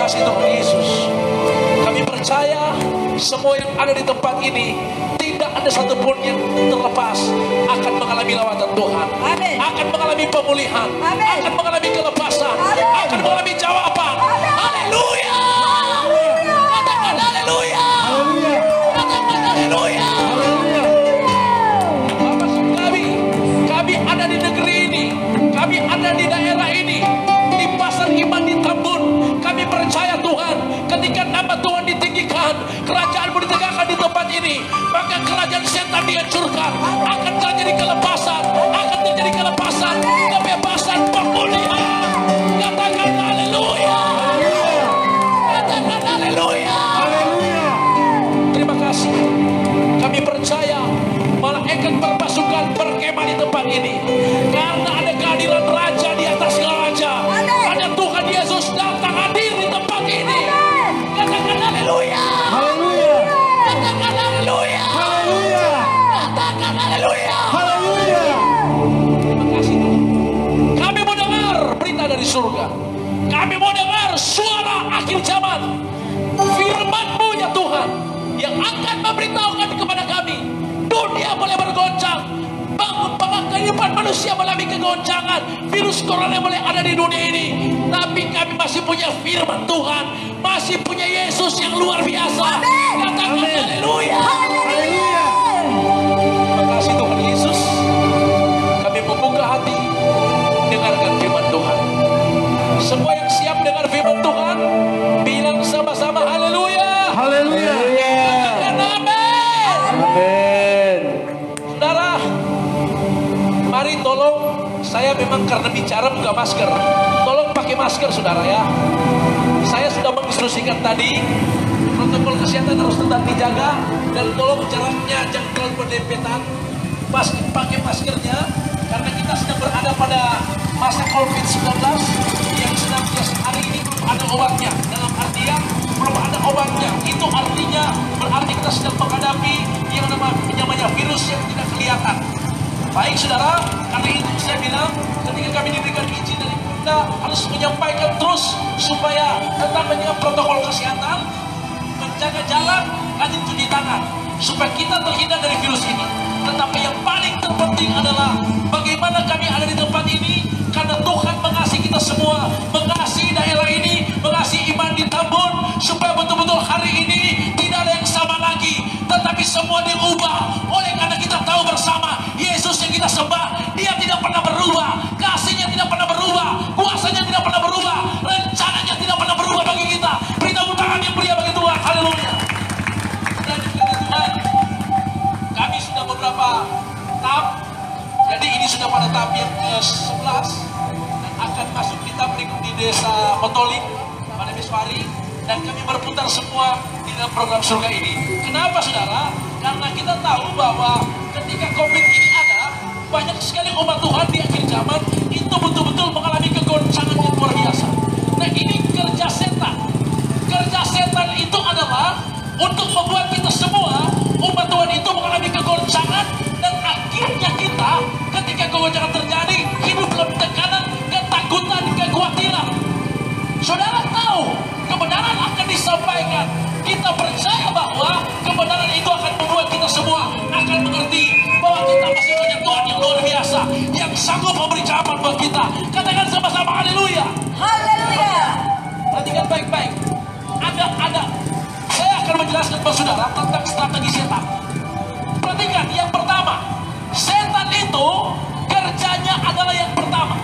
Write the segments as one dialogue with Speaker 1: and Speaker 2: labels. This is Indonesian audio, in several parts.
Speaker 1: kasih Tuhan Yesus. Kami percaya semua yang ada di tempat ini tidak ada satupun yang terlepas akan mengalami lawatan Tuhan.
Speaker 2: Amin.
Speaker 1: Akan mengalami pemulihan.
Speaker 2: Amin.
Speaker 1: Akan mengalami kelepasan.
Speaker 2: Amin.
Speaker 1: Akan mengalami jawaban. Haleluya. Katakan haleluya. Katakan haleluya. Kami ada di negeri ini. Kami ada di daerah ini. Di pasar iman di Tambun. Kami percaya Tuhan, ketika nama Tuhan ditinggikan, kerajaanmu ditegakkan di tempat ini, maka kerajaan setan dihancurkan. Akan terjadi kelepasan, akan terjadi kelepasan, kebebasan, pemulihan. Katakan haleluya. Katakan haleluya. Terima kasih. Kami percaya malaikat berpasukan berkemah di tempat ini, karena ada kehadiran Raja di atas segala raja. Ada Tuhan Yesus datang hadir di tempat ini. Katakan haleluya. Katakan haleluya. Katakan haleluya. Terima kasih Tuhan. Kami mau dengar berita dari surga. Kami mau dengar suara akhir zaman. Firman-Mu ya Tuhan, yang akan memberitahukan kepada kami, dunia boleh bergoncang, kehidupan manusia mengalami kegoncangan, virus corona boleh ada di dunia ini, tapi kami masih punya firman Tuhan, masih punya Yesus yang luar biasa. Katakan haleluya. Terima kasih Tuhan Yesus. Kami membuka hati dengarkan firman Tuhan. Semua yang siap dengar firman Tuhan, bilang sama-sama haleluya. Katakan amin. Saudara, mari tolong, saya memang karena bicara buka masker, tolong pakai masker saudara ya. Saya sudah menginstruksikan tadi, protokol kesehatan harus tetap dijaga, dan tolong jaraknya jangan terlalu berdempetan. Pakai maskernya, karena kita sedang berada pada masa COVID-19 yang sedang hari ini belum ada obatnya. Dalam artian belum ada obatnya, itu artinya berarti kita sedang menghadapi yang namanya virus yang tidak kelihatan. Baik saudara, karena itu saya bilang ketika kami diberikan izin dari kita harus menyampaikan terus supaya tetap menjaga protokol kesehatan, menjaga jarak, rajin cuci tangan, supaya kita terhindar dari virus ini. Tetapi yang paling terpenting adalah bagaimana kami ada di tempat ini, karena Tuhan mengasihi kita semua, mengasihi daerah ini, mengasihi iman di Tambun, supaya betul-betul hari ini tidak ada yang sama lagi, tetapi semua diubah oleh karena kita tahu bersama Yesus yang kita sembah, Dia tidak pernah berubah, kasihnya tidak pernah berubah, kuasanya tidak pernah berubah, rencananya tidak pernah berubah bagi kita. Beri tepuk tangan yang mulia bagi Tuhan. Haleluya. Dan Tuhan, kami sudah beberapa tahap, jadi ini sudah pada tahap yang ke-11 dan akan masuk di tahap berikut di desa Motoling pada Meswari, dan kami berputar semua di dalam program surga ini. Kenapa saudara? Karena kita tahu bahwa ketika COVID ini ada, banyak sekali umat Tuhan di akhir zaman itu betul-betul mengalami kegoncangan yang luar biasa. Nah, ini kerja setan. Kerja setan itu adalah untuk membuat kita semua umat Tuhan itu mengalami kegoncangan, dan akhirnya kita ketika kegoncangan terjadi hidup dalam tekanan, ketakutan, kekhawatiran. Saudara tahu kebenaran akan disampaikan. Kita percaya bahwa kebenaran itu akan membuat kita semua akan mengerti bahwa kita masih punya Tuhan yang luar biasa, yang sanggup memberi jawaban buat kita. Katakan sama-sama haleluya.
Speaker 2: Haleluya.
Speaker 1: Perhatikan baik-baik. Ada. Saya akan menjelaskan kepada saudara tentang strategi setan. Perhatikan, yang pertama, setan itu kerjanya adalah yang pertama,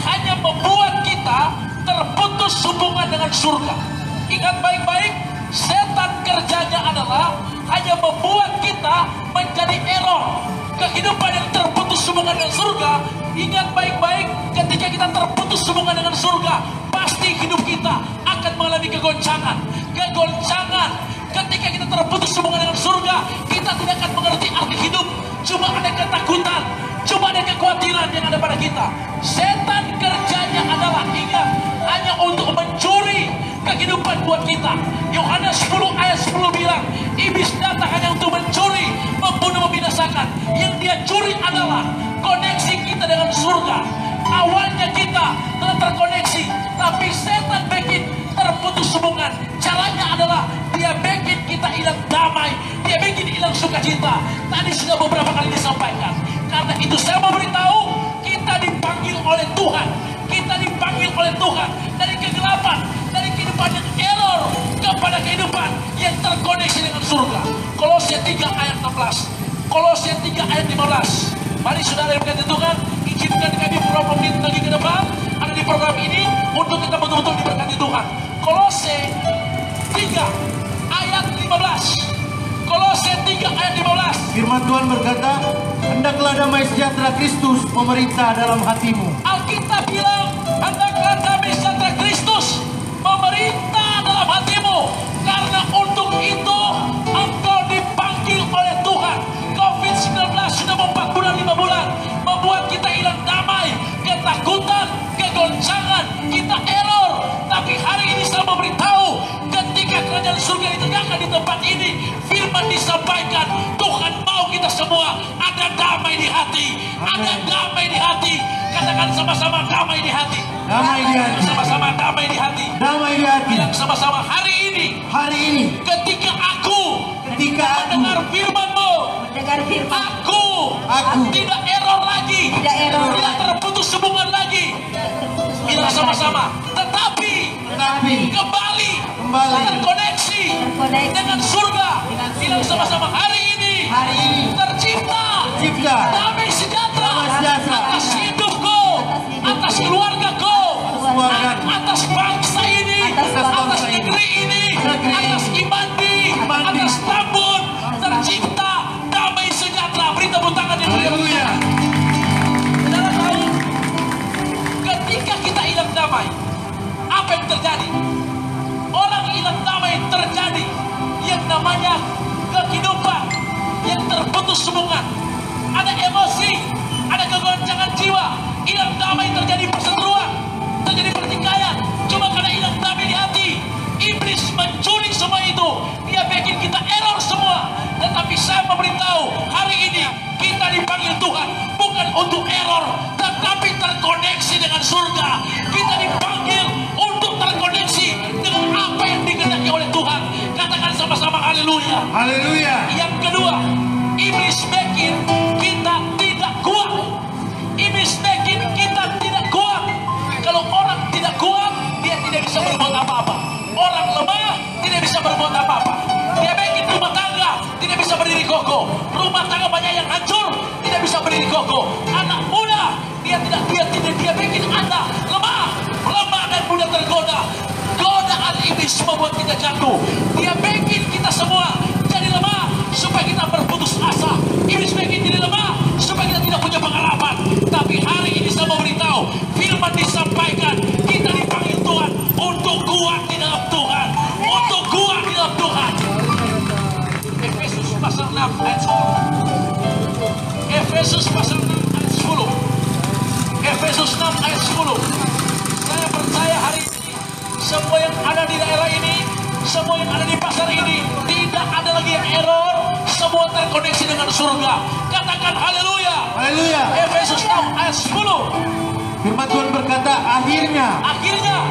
Speaker 1: hanya membuat kita terputus hubungan dengan surga. Ingat baik-baik, setan kerjanya adalah hanya membuat kita menjadi error, kehidupan yang terputus hubungan dengan surga. Ingat baik-baik, ketika kita terputus hubungan dengan surga, pasti hidup kita akan mengalami kegoncangan. Ketika kita terputus hubungan dengan surga, kita tidak akan mengerti arti hidup. Cuma ada ketakutan, cuma ada kekhawatiran yang ada pada kita. Setan kerjanya adalah, ingat, hanya untuk mencuri kehidupan buat kita. Yohanes 10 ayat 10 bilang, iblis datang hanya untuk mencuri, membunuh, membinasakan. Yang dia curi adalah koneksi kita dengan surga. Awalnya kita telah terkoneksi, tapi setan bikin terputus sukacita. Tadi sudah beberapa kali disampaikan. Karena itu saya mau beritahu, kita dipanggil oleh Tuhan. Kita dipanggil oleh Tuhan dari kegelapan, dari kehidupan yang error kepada kehidupan yang terkoneksi dengan surga. Kolose 3 ayat 16. Kolose 3 ayat 15. Mari saudara yang berkati Tuhan, izinkan kami beberapa menit lagi ke depan ada di program ini untuk kita betul-betul diberkati Tuhan. Kolose 3 ayat 15. Kolose 3 ayat 15.
Speaker 2: Firman Tuhan berkata, hendaklah damai sejahtera Kristus memerintah dalam hatimu.
Speaker 1: Alkitab bilang, hendaklah damai sejahtera Kristus memerintah dalam hatimu. Karena untuk itu engkau dipanggil oleh Tuhan. COVID-19 sudah 4 bulan, 5 bulan membuat kita hilang damai, ketakutan, kegoncangan, kita error. Tapi hari ini saya memberitahu, ketika kerajaan surga ditegakkan di tempat ini, firman disampaikan, Tuhan mau kita semua ada damai di hati, ada damai di hati. Katakan sama-sama damai di hati.
Speaker 2: Damai di hati.
Speaker 1: Sama-sama damai di hati.
Speaker 2: Damai di hati.
Speaker 1: Bilang sama-sama hari ini.
Speaker 2: Hari ini.
Speaker 1: Ketika aku mendengar firman-Mu, aku tidak error lagi, tidak terputus hubungan lagi. Bilang sama-sama. Tetapi kembali terkoneksi dengan surga. Bilang sama-sama hari ini tercipta damai sejahtera atas hidupku, atas keluargaku, atas bangsa ini, atas negeri ini, atas Imandi, atas Tambun. Tercipta damai sejahtera. Beri tepuk tangan yang mulia. Saudara tahu, ketika kita hilang damai, apa yang terjadi? Orang hilang damai terjadi yang namanya kehidupan yang terputus hubungan. Ada emosi, ada kegoncangan jiwa. Hilang damai terjadi perseteruan, terjadi pertikaian. Cuma karena hilang damai di hati, iblis mencuri semua itu. Dia bikin kita error semua. Tetapi saya memberitahu, hari ini kita dipanggil Tuhan bukan untuk error, tetapi terkoneksi dengan surga. Kita dipanggil untuk terkoneksi dengan apa yang dikehendaki oleh Tuhan. Katakan sama-sama haleluya.
Speaker 2: Haleluya.
Speaker 1: Yang kedua, iblis bikin kita tidak kuat. Iblis bikin kita tidak kuat. Kalau orang tidak kuat, dia tidak bisa berbuat apa-apa. Orang lemah tidak bisa berbuat apa-apa. Dia bikin rumah tangga tidak bisa berdiri kokoh. Rumah tangga banyak yang hancur, tidak bisa berdiri kokoh. Anak muda dia bikin Anda lemah dan mudah tergoda. Godaan iblis membuat kita jatuh. Dia bikin kita semua jadi lemah supaya kita berputus asa. Iblis bikin jadi lemah supaya kita tidak punya pengalaman. Tapi hari ini saya mau beritahu, firman disampaikan, kita dipanggil Tuhan untuk kuat di dalam Tuhan, untuk kuat di dalam Tuhan. Efesus pasal 6 ayat 10. Efesus pasal 6 ayat 10. Efesus 6 ayat 10. Saya percaya hari ini semua yang ada di daerah ini, semua yang ada di pasar ini, tidak ada lagi yang error, semua terkoneksi dengan surga. Katakan haleluya.
Speaker 2: Haleluya.
Speaker 1: Efesus 6 ayat 10.
Speaker 2: Firman Tuhan berkata, akhirnya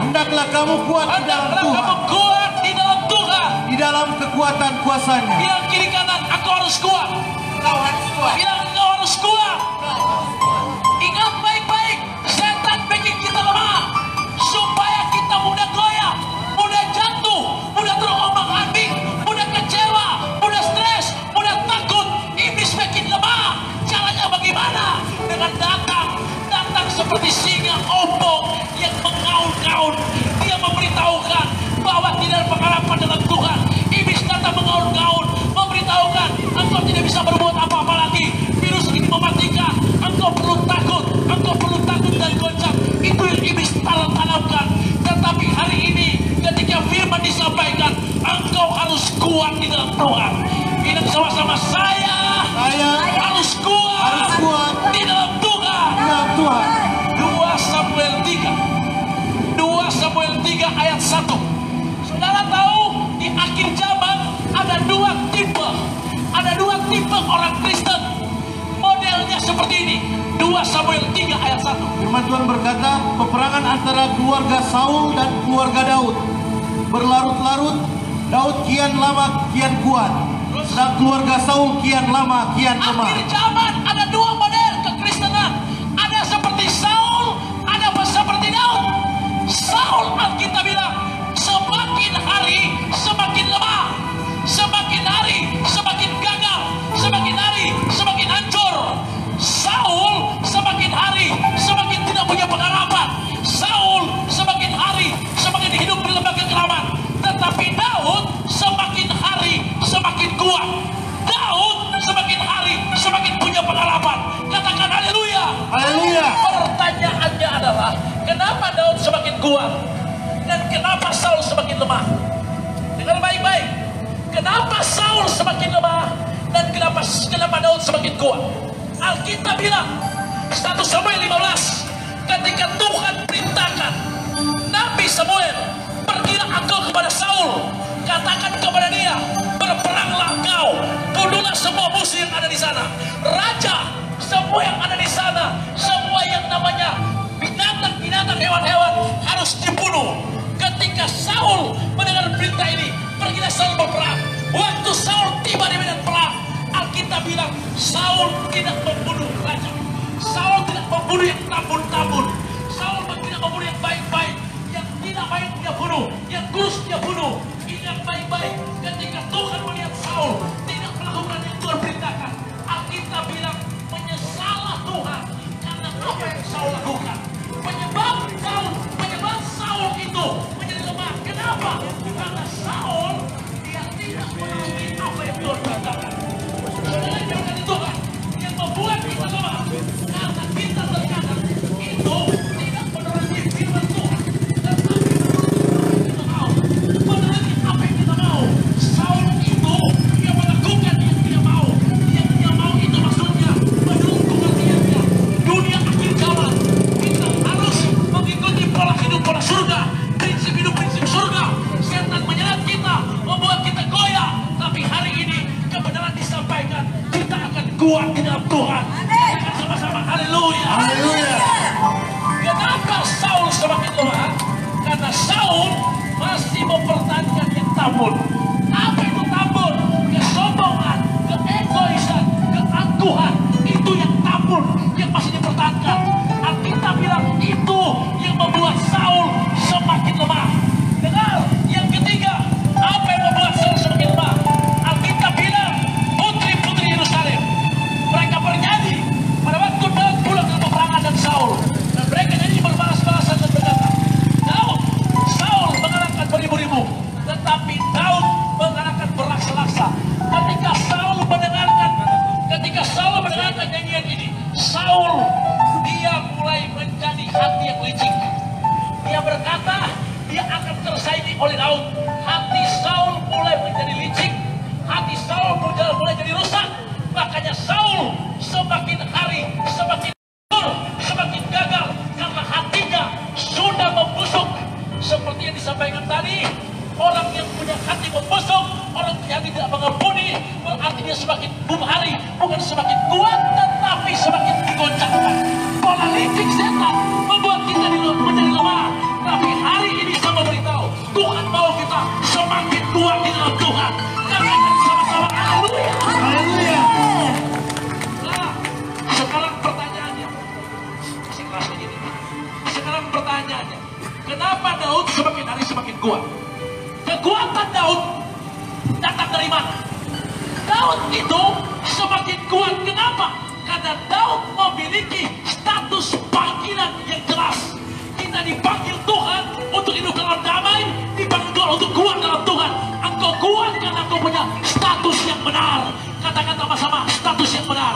Speaker 2: hendaklah kamu kuat di dalam Tuhan,
Speaker 1: kuat di dalam Tuhan,
Speaker 2: di dalam kekuatan kuasanya.
Speaker 1: Bilang kiri kanan, aku harus kuat. Bilang engkau harus kuat. Ingat baik-baik, setan bikin kita lemah supaya kita mudah goyah, mudah jatuh, mudah terombang-ambing, mudah kecewa, mudah stres, mudah takut. Iblis bikin lemah. Caranya bagaimana? Dengan datang seperti singa ompong yang mengaun-ngaun. Dia memberitahukan bahwa tidak ada pengharapan dalam Tuhan. Iblis datang mengaun-ngaun, memberitahukan engkau tidak bisa berbuat apa-apa lagi. Virus ini mematikan. Engkau perlu takut dan goncang. Itu yang iblis tanamkan. Tetapi hari ini ketika firman disampaikan, engkau harus kuat di dalam Tuhan. Bilang sama-sama, saya harus kuat di dalam Tuhan. 2 Samuel 3 ayat 1. Saudara tahu di akhir zaman ada dua tipe orang Kristen. Modelnya seperti ini. 2 Samuel 3 ayat 1.
Speaker 2: Firman Tuhan berkata, peperangan antara keluarga Saul dan keluarga Daud berlarut-larut. Daud kian lama kian kuat, dan keluarga Saul kian lama kian lemah.
Speaker 1: Akhir zaman ada dua model kekristenan. Ada seperti Saul, ada seperti Daud. Saul, Alkitab bilang, semakin hari semakin lemah, semakin hari semakin gagal, semakin hari semakin hancur. Saul semakin hari semakin tidak punya pengharapan. Saul semakin hari semakin hidup di lembaga kekelaman. Tetapi Daud semakin hari semakin kuat. Daud semakin hari semakin punya pengalaman. Katakan haleluya.
Speaker 2: Haleluya.
Speaker 1: Pertanyaannya adalah, kenapa Daud semakin kuat dan kenapa Saul semakin lemah? Dengar baik-baik. Kenapa Saul semakin lemah dan kenapa Daud semakin kuat? Alkitab bilang 1 Samuel 15, ketika Tuhan perintahkan Nabi Samuel, pergilah engkau kepada Saul, katakan kepada dia, berperanglah engkau, bunuhlah semua musuh yang ada di sana, raja, semua yang ada di sana, semua yang namanya binatang-binatang, hewan-hewan harus dibunuh. Ketika Saul mendengar perintah ini, pergilah Saul berperang. Waktu Saul tiba di medan perang, Alkitab bilang Saul tidak membunuh raja, Saul tidak membunuh yang tambun-tambun, Saul tidak membunuh yang baik-baik. Yang tidak baik dia bunuh, yang kurus dia bunuh. Ingat baik-baik, ketika Tuhan melihat Saul tidak melakukan yang Tuhan perintahkan, Alkitab bilang menyesallah Tuhan karena apa yang Saul lakukan. Penyebab Saul itu menjadi lemah. Kenapa? Karena Saul dia tidak memenuhi apa yang Tuhan perintahkan. Saudara jangan Tuhan yang membuat kita lemah, karena kita terkadang itu tidak menuruti firman Tuhan. Saul itu dia melakukan yang dia mau. Yang dia mau itu maksudnya menurut pengertiannya dunia akhir zaman. Kita harus mengikuti pola hidup pola surga, prinsip hidup prinsip surga. Setan menyeret kita, membuat kita goyah. Tapi hari ini kebenaran disampaikan, kita akan kuat di dalam Tuhan. Kita sama-sama haleluya.
Speaker 2: Haleluya.
Speaker 1: Kenapa Saul semakin lemah? Karena Saul masih mempertahankan yang tambun. Apa itu tambun? Kesombongan, keegoisan, keangkuhan. Itu yang tambun, yang masih dipertahankan. Alkitab bilang itu yang membuat Saul semakin lemah. Dengar, yang ketiga, apa yang membuat Saul semakin lemah? Alkitab bilang putri-putri Yerusalem, mereka bernyanyi pada waktu Daud pulang ke peperangan dan Saul, dan mereka nyanyi berbalas-balasan dan berkata, Saul mengalahkan beribu-ribu, tetapi Daud mengalahkan berlaksa-laksa. Ketika Saul mendengarkan nyanyian ini, Saul dia mulai menjadi hati yang licik. Dia berkata dia akan tersaingi oleh Daud. Hati Saul mulai menjadi licik, hati Saul mulai jadi rusak. Makanya Saul semakin hari semakin hancur, semakin gagal karena hatinya sudah membusuk. Seperti yang disampaikan tadi, orang yang punya hati membusuk, orang yang tidak mengampuni, berarti dia semakin hari bukan semakin kuat, tetapi semakin digoncangkan. Pola licik setan membuat kita menjadi lemah. Tapi hari ini saya memberitahu, Tuhan mau kita semakin kuat di dalam Tuhan. Katakan sama-sama haleluya.
Speaker 2: Haleluya.
Speaker 1: Nah, sekarang pertanyaannya, masih keras begini. Sekarang pertanyaannya, kenapa Daud semakin hari semakin kuat? Kekuatan Daud datang dari mana? Daud itu semakin kuat. Kenapa? Karena Daud memiliki status panggilan yang jelas. Kita dipanggil Tuhan untuk hidup dalam damai, dipanggil Tuhan untuk kuat dalam Tuhan. Engkau kuat karena engkau punya status yang benar. Katakan sama-sama, status yang benar.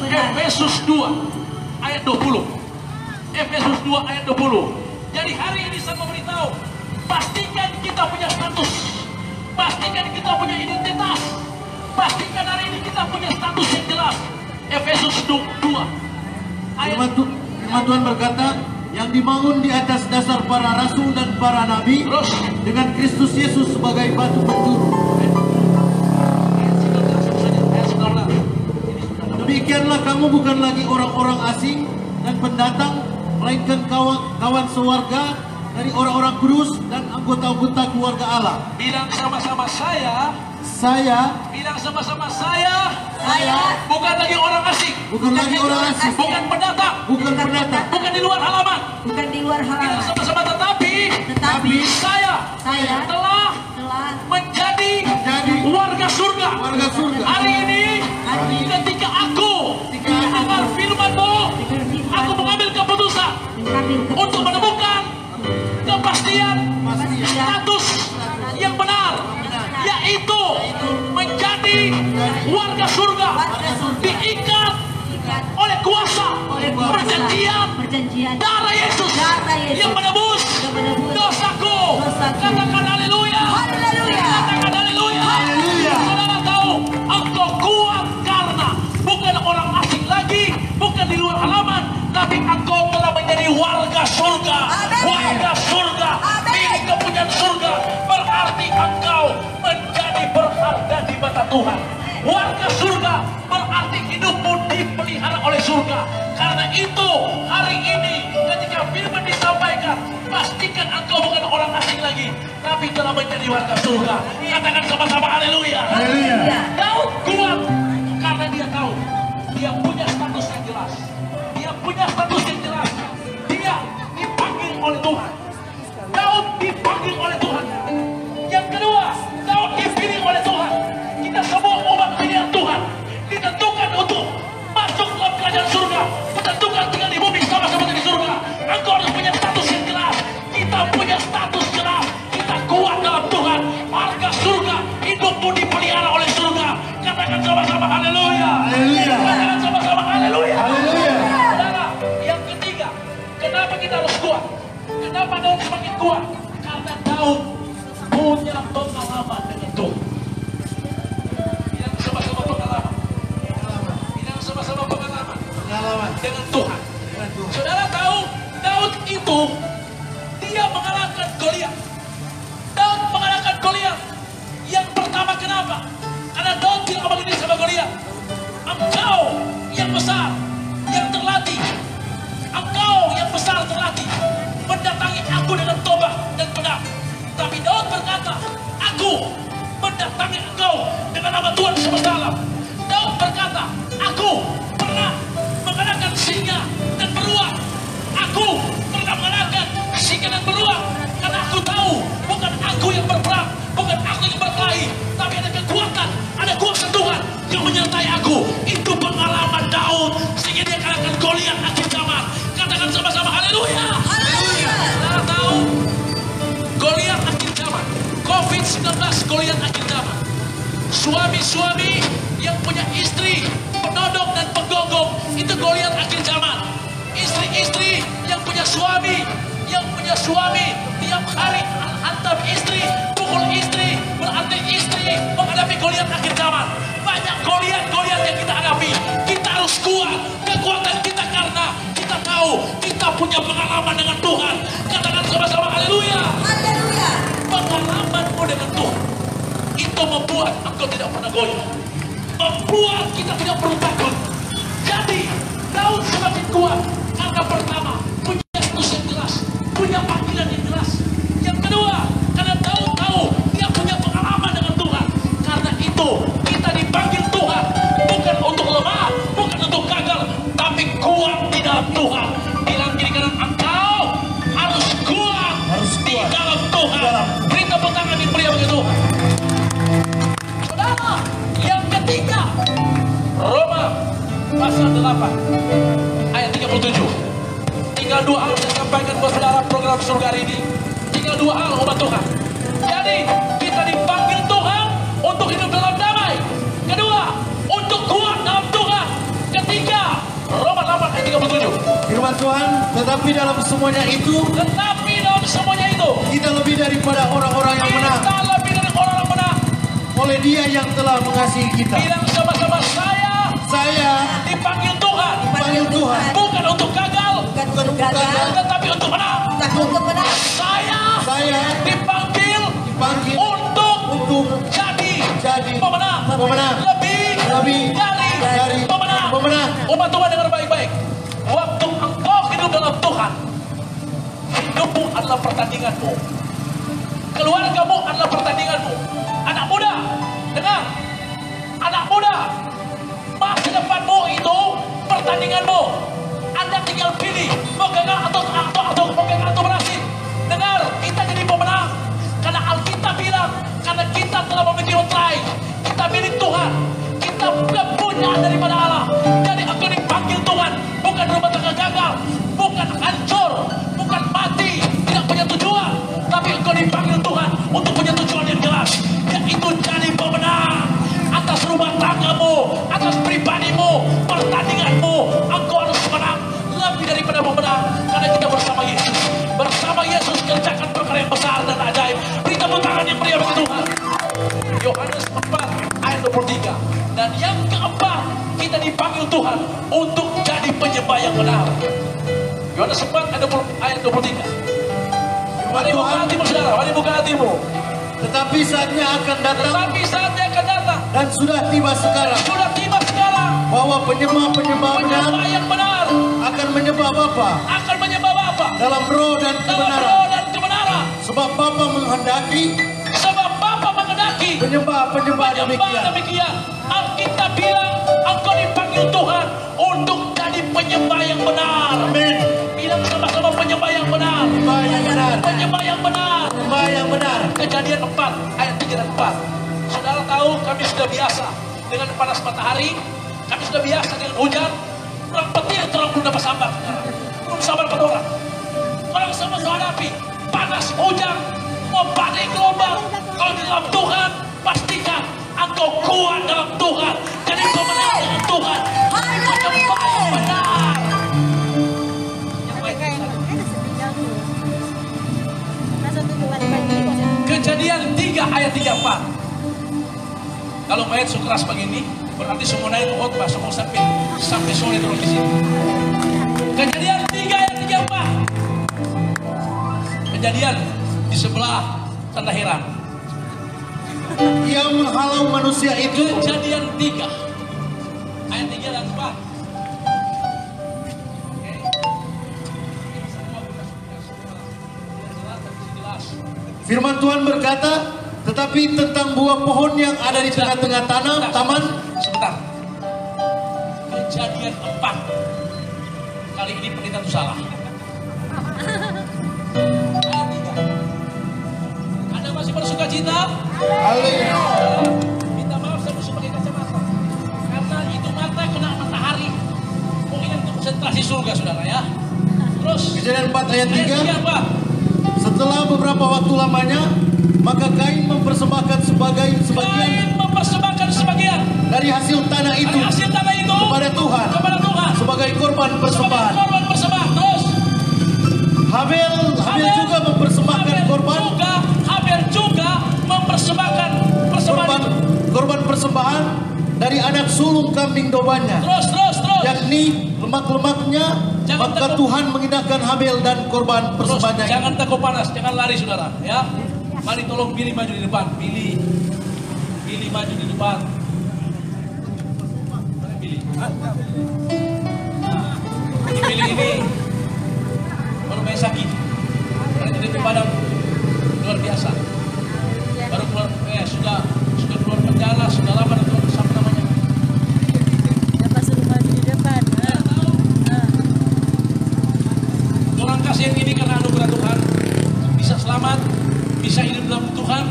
Speaker 1: Efesus 2 ayat 20. Efesus 2 ayat 20. Jadi hari ini saya memberitahu, pastikan kita punya status, pastikan kita punya identitas, pastikan hari ini kita punya status yang jelas. Efesus 2 ayat
Speaker 2: Firman Tuhan berkata, yang dibangun di atas dasar para rasul dan para nabi,
Speaker 1: terus
Speaker 2: dengan Kristus Yesus sebagai batu penjuru. Demikianlah kamu bukan lagi orang-orang asing dan pendatang, melainkan kawan sewarga dari orang-orang kudus dan anggota-anggota keluarga Allah.
Speaker 1: Bilang sama-sama saya.
Speaker 2: Bilang
Speaker 1: sama-sama saya.
Speaker 2: Saya
Speaker 1: Bukan lagi orang asing.
Speaker 2: bukan lagi orang asing,
Speaker 1: Bukan pendatang.
Speaker 2: bukan pendatang,
Speaker 1: Bukan di luar halaman.
Speaker 3: bukan di luar
Speaker 1: Bilang
Speaker 3: halaman,
Speaker 1: sama-sama tetapi
Speaker 3: tetapi
Speaker 1: saya
Speaker 3: saya
Speaker 1: telah
Speaker 3: telah
Speaker 1: menjadi
Speaker 2: Jadi
Speaker 1: warga surga.
Speaker 2: warga surga.
Speaker 1: Hari ini ketika aku mendengar firman-Mu, aku mengambil keputusan
Speaker 3: mengambil
Speaker 1: untuk menemukan kepastian status yang benar, yaitu menjadi warga surga, diikat oleh kuasa perjanjian darah Yesus yang menebus dosaku. Katakan haleluya. Katakan haleluya. Saudara tahu, engkau kuat karena bukan orang asing lagi, bukan di luar halaman, tapi engkau telah menjadi warga surga. Warga surga, milik kepunyaan surga, berarti engkau menjadi berharga di mata Tuhan. Warga surga berarti hidupmu dipelihara oleh surga. Karena itu hari ini ketika firman disampaikan, pastikan engkau bukan orang asing lagi, tapi telah menjadi warga surga. Katakan sama-sama haleluya. Daud kuat karena dia tahu dia punya status yang jelas. Dia punya status yang jelas. Dia dipanggil oleh Tuhan. Daud dipanggil oleh Tuhan. Yang kedua, Daud dipilih oleh Tuhan. Kita semua umat pilihan Tuhan, ditentukan untuk masuk ke kerajaan surga, ditentukan tinggal di bumi sama seperti di surga. Engkau harus punya status yang jelas. Kita punya status jelas. Kita kuat dalam Tuhan. Warga surga, hidupmu dipelihara oleh surga. Katakan sama-sama haleluya. Katakan sama-sama haleluya. Saudara, yang ketiga, kenapa kita harus kuat? Kenapa Daud semakin kuat? Karena Daud punya pengalaman dengan Tuhan. Bilang sama-sama pengalaman. Bilang sama-sama pengalaman dengan Tuhan. Saudara tahu, Daud itu dia mengalahkan Goliat. Daud mengalahkan Goliat. Yang pertama kenapa? Karena Daud tidak begini sama Goliat. Engkau yang besar, yang terlatih. Engkau yang besar terlatih, mendatangi aku dengan tobat dan pedang. Tapi Daud berkata, aku mendatangi engkau dengan nama Tuhan semesta alam. Daud berkata, aku pernah mengalahkan singa dan beruang. Aku pernah mengalahkan singa dan beruang. Karena aku tahu, bukan aku yang berperang, bukan aku yang berkelahi, tapi ada kekuatan, ada kuasa Tuhan yang menyertai aku. Itu pengalaman Daud sehingga dia kalahkan Goliat akhir zaman. Katakan sama-sama haleluya. Saudara tahu, Goliat akhir zaman, COVID-19 Goliat akhir zaman. Suami-suami yang punya istri penodong dan penggonggong, itu Goliat akhir zaman. Istri-istri yang punya suami tiap hari hantam istri, pukul istri, berarti istri menghadapi Goliat akhir zaman. Banyak Goliat yang kita hadapi. Kita harus kuat. Kekuatan kita karena kita tahu kita punya pengalaman dengan Tuhan. Katakan sama-sama haleluya. Pengalamanmu dengan Tuhan itu membuat engkau tidak pernah goyah, membuat kita tidak perlu takut. Jadi Daud semakin kuat karena pertama punya status yang jelas, punya panggilan yang jelas. Yang kedua, karena Daud tahu dia punya pengalaman dengan Tuhan. Karena itu kita dipanggil Tuhan bukan untuk lemah, bukan untuk gagal, tapi kuat di dalam Tuhan. Bilang kiri kanan, engkau harus kuat di dalam Tuhan. Beri tepuk tangan di pria begitu. Saudara, yang ketiga, Roma pasal 8 ayat 37. Tinggal dua hal saya sampaikan buat saudara program surga hari ini. Tinggal dua hal umat Tuhan. Jadi kita dipanggil Tuhan untuk hidup dalam damai. Kedua, untuk kuat dalam Tuhan. Ketiga, Roma 8 ayat 37.
Speaker 2: Firman Tuhan, tetapi dalam semuanya itu kita lebih daripada orang-orang yang menang.
Speaker 1: Kita lebih dari orang-orang menang.
Speaker 2: Oleh Dia yang telah mengasihi kita.
Speaker 1: Bilang sama-sama, saya
Speaker 2: Dipanggil Tuhan,
Speaker 1: bukan untuk gagal,
Speaker 2: bukan untuk gagal,
Speaker 1: tetapi untuk menang. Saya dipanggil untuk jadi pemenang. Lebih dari pemenang. Umat Tuhan dengar baik-baik. Waktu engkau hidup dalam Tuhan, hidupmu adalah adalah pertandinganmu. Keluargamu adalah pertandinganmu. Anak muda, dengar. Anak muda, masa depanmu itu pertandinganmu. Anda tinggal pilih mau gagal atau mau gagal atau berhasil. Dengar, kita jadi pemenang karena Alkitab bilang, karena kita telah memiliki outline. Kita milik Tuhan. Kita punya daripada Allah. Jadi engkau dipanggil Tuhan, bukan rumah tangga gagal, bukan hancur, bukan mati, tidak punya tujuan, tapi engkau dipanggil Tuhan untuk punya tujuan yang jelas, yaitu jadi pemenang atas rumah tanggamu, atas pribadimu, pertandinganmu. Engkau harus menang lebih daripada pemenang, karena kita bersama Yesus. Bersama Yesus kerjakan perkara yang besar dan ajaib. Beri tepuk tangan yang meriah bagi Tuhan. Yohanes 4 ayat 23. Dan yang keempat, kita dipanggil Tuhan untuk jadi penyembah yang benar. Yohanes 4 ayat 23. Mari buka hatimu saudara, mari buka hatimu.
Speaker 2: Tetapi saatnya akan datang.
Speaker 1: Tetapi saatnya akan datang.
Speaker 2: Dan sudah tiba sekarang.
Speaker 1: Sudah tiba sekarang.
Speaker 2: Bahwa penyembah-penyembah benar
Speaker 1: yang benar
Speaker 2: akan menyembah Bapa.
Speaker 1: Akan menyembah Bapa.
Speaker 2: Dalam roh dan kebenaran.
Speaker 1: Dalam roh dan kebenaran.
Speaker 2: Sebab Bapa menghendaki.
Speaker 1: Sebab Bapa menghendaki.
Speaker 2: Penyembah
Speaker 1: demikian. Alkitab bilang engkau dipanggil Tuhan untuk jadi penyembah yang benar.
Speaker 2: Amin.
Speaker 1: Bilang sama-sama penyembah yang benar.
Speaker 2: Penyembah yang benar.
Speaker 1: Penyembah yang benar.
Speaker 2: Penyembah yang benar.
Speaker 1: Kejadian 4 ayat 3 dan 4. Saudara tahu kami sudah biasa dengan panas matahari, kami sudah biasa dengan hujan. Orang petir tolong belum dapat sabar. Belum sabar pada orang. Orang sama hadapi panas hujan, mau badai gelombang. Kalau di dalam Tuhan, pastikan engkau kuat dalam Tuhan. Jadi engkau menang dengan Tuhan. Penyembah yang benar. Kejadian 3 ayat 34. Kalau mayat keras begini, berarti semua naik ke khotbah, semua sampai sore terus di sini. Kejadian 3 ayat 34. Kejadian di sebelah tanda heran.
Speaker 2: Yang menghalau manusia itu.
Speaker 1: Kejadian 3 ayat 3 dan 4.
Speaker 2: Firman Tuhan berkata, tetapi tentang buah pohon yang ada di tengah-tengah taman.
Speaker 1: Sebentar. Kejadian 4. Kali ini pendeta itu salah. Ayat 3. Anda masih bersuka cita?
Speaker 2: Haleluya.
Speaker 1: Minta maaf saya mesti pakai kacamata. Karena itu mata kena matahari. Mungkin untuk konsentrasi surga saudara ya. Terus.
Speaker 2: Kejadian 4 ayat 3.
Speaker 1: Ayat 3.
Speaker 2: Setelah beberapa waktu lamanya, maka Kain mempersembahkan sebagian dari hasil tanah itu kepada Tuhan sebagai korban persembahan.
Speaker 1: Terus
Speaker 2: Habel juga mempersembahkan korban persembahan dari anak sulung kambing domanya.
Speaker 1: Terus.
Speaker 2: Yakni lemak-lemaknya. Maka Tuhan mengindahkan Habel dan korban persembahannya.
Speaker 1: Jangan takut panas, jangan lari saudara ya. Mari tolong pilih maju di depan. Pilih maju di depan. Pilih ini. Baru main sakit. Karena di padang luar biasa. Baru keluar sudah keluar penjara, sudah lama dan keluar sama namanya. Orang kasih yang ini karena anugerah Tuhan bisa selamat, bisa hidup dalam Tuhan.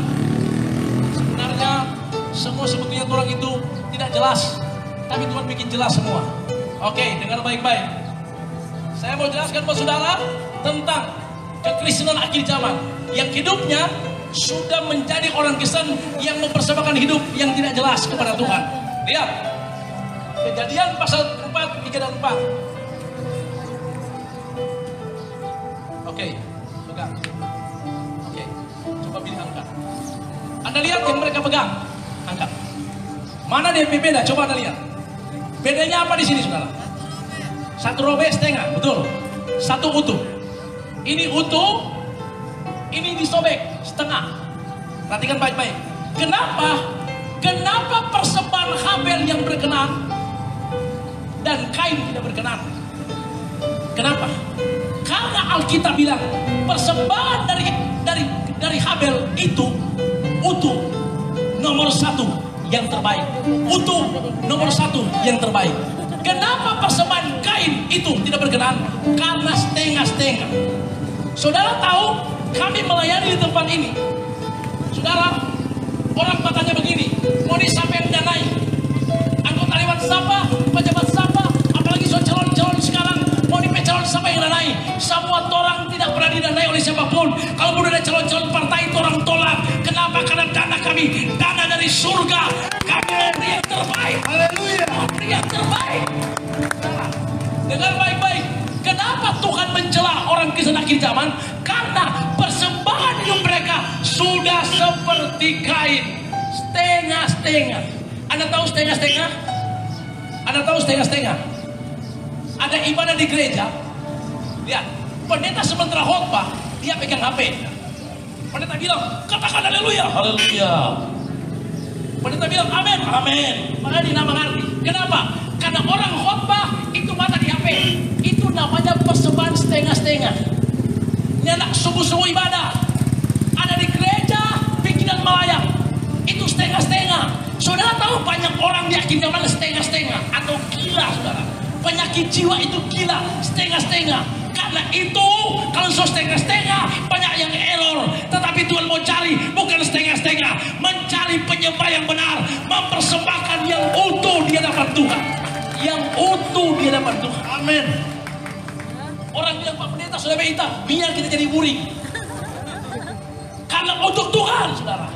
Speaker 1: Sebenarnya semua sebetulnya orang itu tidak jelas, tapi Tuhan bikin jelas semua. Oke, dengar baik-baik. Saya mau jelaskan buat saudara tentang kekristenan akhir zaman yang hidupnya sudah menjadi orang Kristen yang mempersembahkan hidup yang tidak jelas kepada Tuhan. Lihat Kejadian pasal 4, 3 dan 4. Oke, pegang. Oke, coba pilih angkat. Anda lihat yang mereka pegang, angkat. Mana dia beda? Coba Anda lihat. Bedanya apa di sini, saudara? Satu robek setengah, betul. Satu utuh. Ini utuh, ini disobek setengah. Perhatikan baik-baik. Kenapa persembahan Habel yang berkenan dan Kain tidak berkenan? Kenapa? Karena Alkitab bilang persembahan dari Habel itu utuh nomor satu yang terbaik. Utuh nomor satu yang terbaik. Kenapa persembahan Kain itu tidak berkenan? Karena setengah-setengah. Saudara tahu kami melayani di tempat ini. Saudara, orang bertanya begini, mau siapa yang danai? Anggota lewat siapa? Pejabat siapa? Apalagi calon-calon sekarang, mau calon siapa yang danai? Semua orang tidak pernah didanai oleh siapapun. Kalau udah ada calon-calon partai itu orang tolak. Kenapa? Karena dana kami, dana dari surga. Kami memberi yang terbaik.
Speaker 2: Haleluya.
Speaker 1: Memberi yang terbaik. Dengar baik-baik. Kenapa Tuhan mencela orang Kristen akhir zaman? Karena persembahan hidup mereka sudah seperti Kain, setengah-setengah. Anda tahu setengah-setengah? Anda tahu setengah-setengah? Ada ibadah di gereja. Lihat, pendeta sementara khotbah dia pegang HP. Pendeta bilang, katakan haleluya, haleluya. Pendeta bilang amin, amin. Padahal dia mengerti. Kenapa? Karena orang khotbah itu mata di HP. Itu namanya persembahan setengah-setengah. Ini anak sungguh-sungguh ibadah. Ada di gereja, pikiran melayang. Itu setengah-setengah. Saudara tahu banyak orang yakin mana setengah-setengah atau gila, saudara. Penyakit jiwa itu gila, setengah-setengah. Karena itu kalau setengah-setengah banyak yang error. Tetapi Tuhan mau cari bukan setengah-setengah, mencari penyembah yang benar, mempersembahkan yang utuh di hadapan Tuhan. Yang utuh di hadapan Tuhan.
Speaker 2: Amin.
Speaker 1: Orang bilang Pak Pendeta sudah minta biar kita jadi muring. Karena untuk Tuhan, saudara.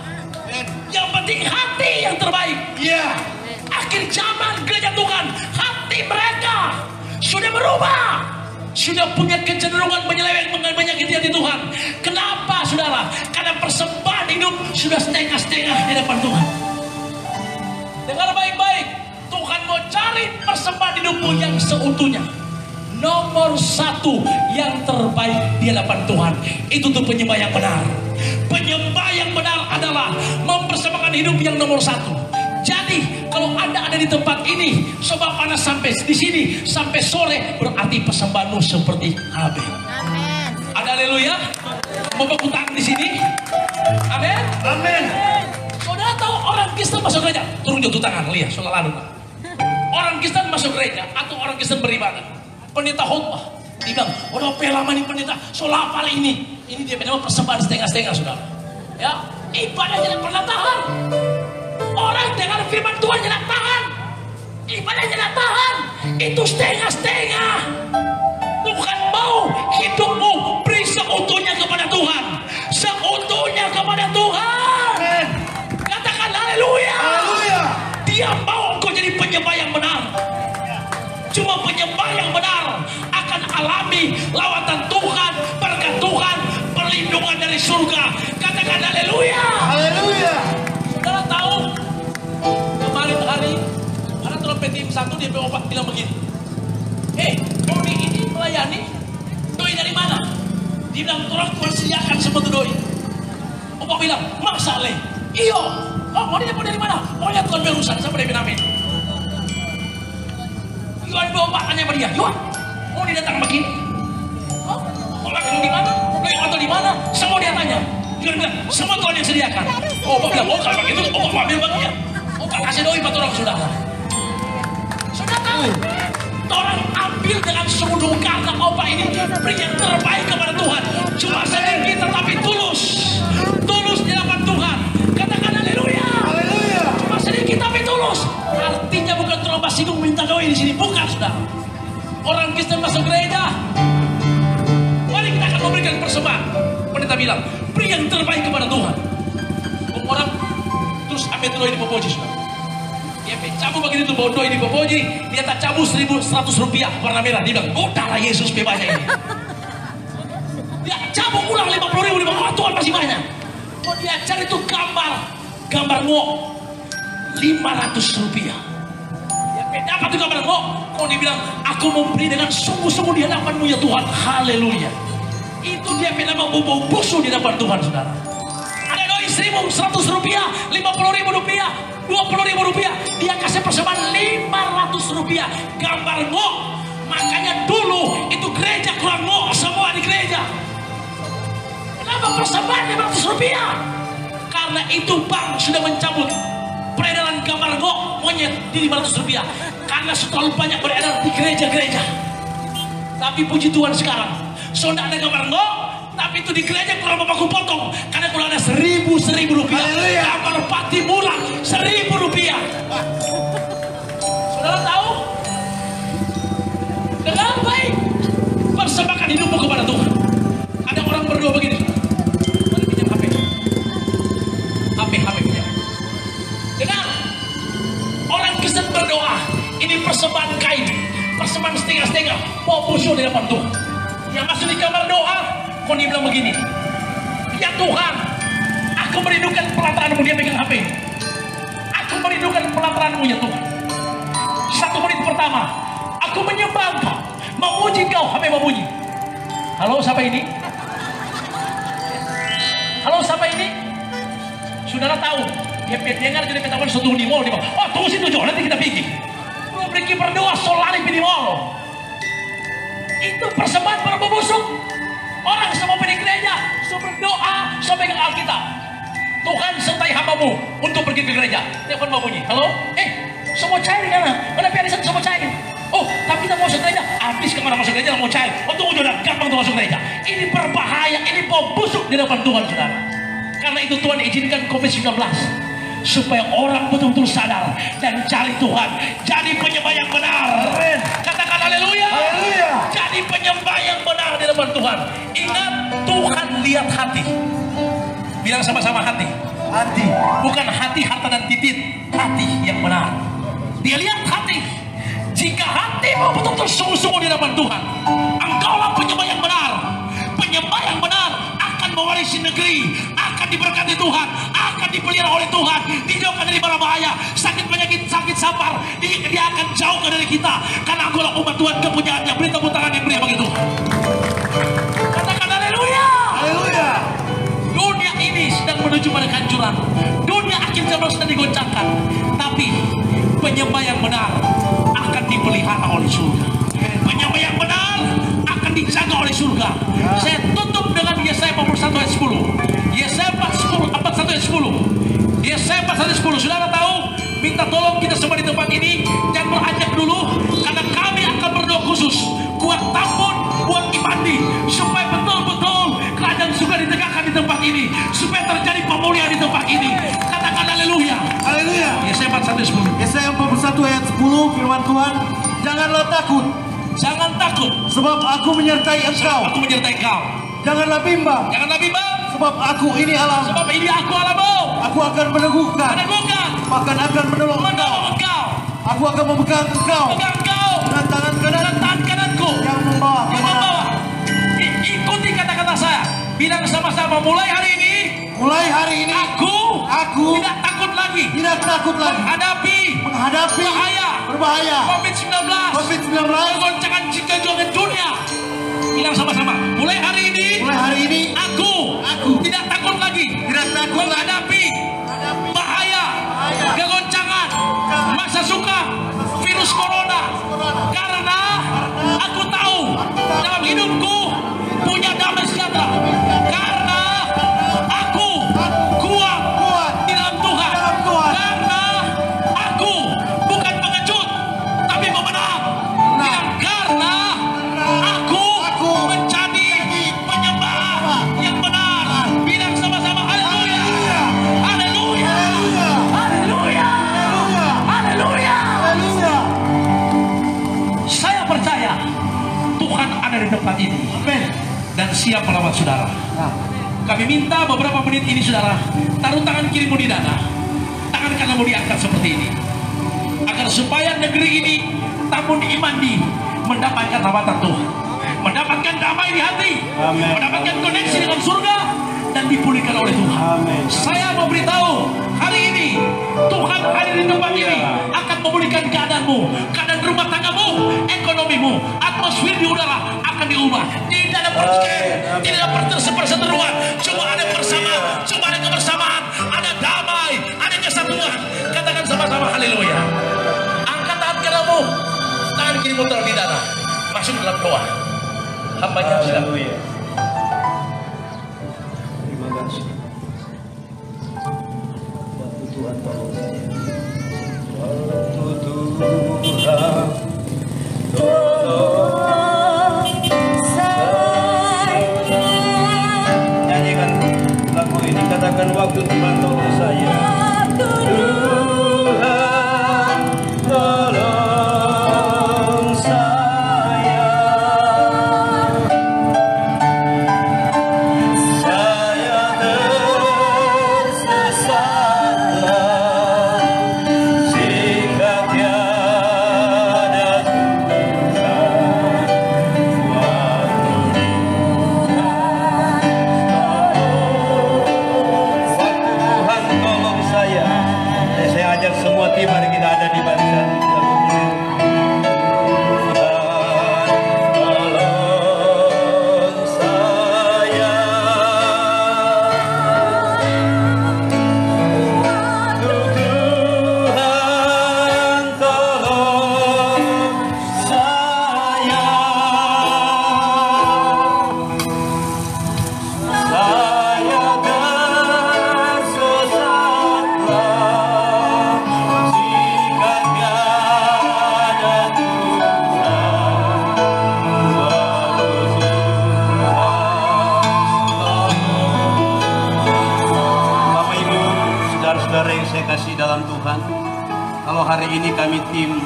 Speaker 1: Yang penting hati yang terbaik.
Speaker 2: Iya.
Speaker 1: Akhir zaman gereja Tuhan, hati mereka sudah berubah. Sudah punya kecenderungan menyeleweng, menyakiti hati Tuhan. Kenapa, saudara? Karena persembahan hidup sudah setengah-setengah di depan Tuhan. Dengar baik-baik. Tuhan mau cari persembahan hidupmu yang seutuhnya. Nomor satu yang terbaik di hadapan Tuhan. Itu tuh penyembah yang benar. Penyembah yang benar adalah mempersembahkan hidup yang nomor satu. Jadi kalau Anda ada di tempat ini, coba panas sampai di sini sampai sore, berarti persembahanmu seperti Habel.
Speaker 3: Amin.
Speaker 1: Ada haleluya? Mau baku tangan di sini? Amin.
Speaker 2: Amin.
Speaker 1: Saudara tahu orang Kristen masuk gereja? Turun jatuh tangan, lihat soal lalu. Orang Kristen masuk gereja atau orang Kristen beribadah, pendeta khotbah, dia bilang, udah lama nih pendeta, soal apa ini? Ini dia memang persembahan setengah-setengah, saudara. Ya, ibadah tidak pernah tahan. Orang dengan firman Tuhan tidak tahan. Ibadah tidak tahan. Itu setengah-setengah. Tuhan mau hidupmu beri seutuhnya kepada Tuhan. Seutuhnya kepada Tuhan. Katakan haleluya.
Speaker 2: Haleluya.
Speaker 1: Dia mau kau jadi penyembah yang benar. Cuma penyembah yang benar akan alami lawatan Tuhan, berkat Tuhan, perlindungan dari surga. Katakan haleluya.
Speaker 2: Haleluya.
Speaker 1: Saudara tahu, kemarin hari ada trompet tim satu dia bilang begini, Doi ini melayani, doi dari mana? Dia bilang orang Tuhan sediakan seperti doi. Opa bilang, masa le? Iyo. Oh, mau dia dari mana? Oh ya Tuhan berurusan sama dia bilang amin. Yuan bawa tanya sama dia, Yuan, mau dia datang begini? Oh, mau makan di mana? Lo yang nonton di mana? Semua dia tanya. Yuan bilang, semua Tuhan yang sediakan. Oh, Opa bilang, oh kalau begitu, Opa ambil bagian. Opa kasih doi buat orang saudara. Saudara tahu, orang ambil dengan sungguh karena Opa ini beri yang terbaik kepada Tuhan. Cuma sedikit tetapi tulus. Tulus di hadapan Tuhan. Katakan haleluya.
Speaker 2: Haleluya.
Speaker 1: Cuma sedikit tapi tulus. Artinya bukan terobos hidung minta doi di sini, bukan, saudara. Orang Kristen masuk gereja, mari kita akan memberikan persembahan. Pendeta bilang, beri yang terbaik kepada Tuhan. Orang terus ambil doi di Popoji, saudara. Dia cabut begini tuh bawa doi di Popoji, dia tak cabut 1.100 rupiah warna merah. Dia bilang, udahlah Yesus banyak ini. Dia cabut ulang 50.000, oh Tuhan masih banyak. Oh dia cari tuh gambar ngok 500 rupiah. Dia dapat tuh gambar ngok. Kau dia bilang, aku memberi dengan sungguh-sungguh di hadapanmu ya Tuhan. Haleluya. Itu dia nama bau busuk di hadapan Tuhan, saudara. Ada doi 1.100 rupiah, 50.000 rupiah, 20.000 rupiah. Dia kasih persembahan 500 rupiah. Gambar ngok Makanya dulu itu gereja kurang mau semua di gereja. Kenapa persembahan Rp500? Karena itu bank sudah mencabut peredaran gambar gok monyet di Rp500. Karena terlalu banyak beredar di gereja-gereja. Tapi puji Tuhan sekarang sudah ada gambar gok, tapi itu di gereja kurang mau aku potong. Karena kurang ada Rp1.000. Gambar Pattimura Rp1.000. Saudara tahu? Dengan baik persembahkan hidupmu kepada Tuhan. Ada orang berdoa begini. Mari pinjam HP pinjam. Dengar, orang Kristen berdoa. Ini persembahan kain, persembahan setengah-setengah, mau musuh di depan Tuhan. Yang masuk di kamar doa, kau bilang begini. Ya Tuhan, aku merindukan pelataranmu. Dia pegang HP. Aku merindukan pelataranmu ya Tuhan. 1 menit pertama, aku menyembah Engkau, memuji Engkau, HP membunyi. Halo, siapa ini? Halo, siapa ini? Saudara tahu, dia dengar jadi ketahuan satu di mall. Oh, tunggu situ Jo, nanti kita pergi. Belum pergi berdoa, solari di mall. Itu persembahan para pembusuk. Orang semua pergi gereja, semua berdoa, semua pegang Alkitab. Tuhan sertai hambamu untuk pergi ke gereja. Telepon membunyi. Halo? Semua cair di mana? Mana piarisan semua cair? Oh, tapi kita mau masuk gereja. Habis kemana masuk gereja, mau cair. Oh, tunggu saudara, gampang untuk masuk gereja. Ini berbahaya, ini bom busuk di depan Tuhan, saudara. Karena itu Tuhan izinkan COVID-19 supaya orang betul-betul sadar dan cari Tuhan. Jadi penyembah yang benar. Katakan haleluya. Jadi penyembah yang benar di depan Tuhan. Ingat, Tuhan lihat hati. Bilang sama-sama hati. Hati. Bukan hati, harta dan titit. Hati yang benar. Dia lihat hati. Jika hatimu betul-betul sungguh-sungguh di depan Tuhan, engkaulah penyembah yang benar. Penyembah yang benar akan mewarisi negeri, akan diberkati Tuhan, akan dipelihara oleh Tuhan, dijauhkan dari bala bahaya, sakit penyakit, sakit sabar, dia akan jauhkan dari kita. Karena engkaulah umat Tuhan, kepunyaannya. Beri tepuk tangan yang beri bagi Tuhan. Katakan haleluya. Haleluya. Dunia ini sedang menuju pada kehancuran. Dunia akhir zaman sedang digoncangkan. Tapi penyembah yang benar akan dipelihara oleh surga. Penyembah yang benar akan dijaga oleh surga. Saya tutup dengan Yesaya 41 ayat 10. Yesaya 41 ayat 10. Yesaya 41 ayat 10. Saudara tahu, minta tolong kita semua di tempat ini jangan beranjak dulu, karena kami akan berdoa khusus buat Tambun, buat Imandi, supaya betul-betul kerajaan surga ditegakkan di tempat ini, supaya terjadi pemulihan di tempat ini. Katakan haleluya. Haleluya. Yesaya 41 ayat 10. Yesaya 41 ayat 10, firman Tuhan, janganlah takut. Jangan takut, sebab aku menyertai engkau. Aku menyertai engkau. Janganlah bimbang. Janganlah bimbang, sebab aku ini Allah. Sebab ini aku Allahmu. Aku akan meneguhkan. Bahkan akan menolong engkau. Aku akan memegang engkau. Dengan tangan kananku. Yang membawa. Ikuti kata-kata saya. Bilang sama-sama, mulai hari ini. Aku tidak takut lagi. Menghadapi berbahaya. COVID-19. Goncangan dunia. Bilang sama-sama, mulai hari ini. Aku tidak takut lagi. Menghadapi bahaya, kegoncangan, masa suka, virus corona. Karena aku tahu dalam hidupku punya damai sejahtera. Karena aku kuat di dalam Tuhan. Karena aku bukan pengecut, tapi pemenang. Karena aku menjadi penyembah yang benar. Bilang sama-sama haleluya. Haleluya. Haleluya. Haleluya. Saya percaya Tuhan ada di tempat ini. Amin. Dan siap melawan saudara. Kami minta beberapa menit ini saudara, taruh tangan kirimu di dada, tangan kananmu diangkat seperti ini, agar supaya negeri ini, Tambun Imandi, mendapatkan rahmatan Tuhan, mendapatkan damai di hati, amen, mendapatkan koneksi dengan surga, dan dipulihkan oleh Tuhan. Amen. Saya mau beritahu hari ini Tuhan hadir di tempat ini akan memulihkan keadaanmu, keadaan rumah tanggamu, ekonomimu, atmosfer di udara akan diubah. Tidak ada pertikaian, tidak ada perseteruan, cuma ada bersama, cuma ada kebersamaan, ada damai, ada kesatuan. Katakan sama-sama haleluya. Angkat tangan kananmu, tangan kirimu taruh di dada. maju dalam doa. Hambanya silakan.
Speaker 3: Haleluya. Terima kasih. Waktu Tuhan tolong saya. Waktu Tuhan tolong saya. Nyanyikan lagu ini, katakan waktu Tuhan tolong saya. Tuhan tolong saya. Saya tersesatlah jika tiada Tuhan. Waktu Tuhan tolong saya. Saya ajak semua tim, mari kita ada di barisan. Tuhan tolong saya. Tuhan tolong saya. Saya tersesatlah jika tiada Tuhan. Bapak Ibu, saudara-saudara yang saya kasih dalam Tuhan, kalau hari ini kami tim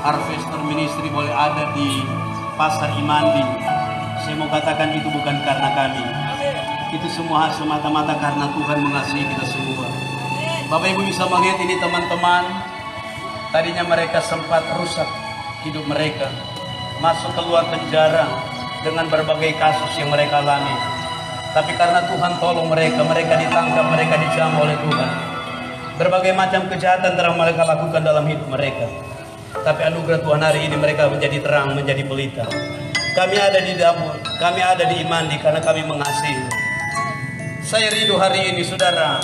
Speaker 3: Harvester Ministry boleh ada di Pasar Imandi, saya mau katakan itu bukan karena kami. Itu semua semata-mata karena Tuhan mengasihi kita semua. Bapak Ibu bisa melihat ini teman-teman, tadinya mereka sempat rusak hidup mereka, masuk keluar penjara dengan berbagai kasus yang mereka alami. Tapi karena Tuhan tolong mereka, mereka ditangkap, mereka dijamah oleh Tuhan. Berbagai macam kejahatan telah mereka lakukan dalam hidup mereka. Tapi anugerah Tuhan hari ini mereka menjadi terang, menjadi pelita. Kami ada di dapur, kami ada di Imandi karena kami mengasihi. Saya rindu hari ini saudara,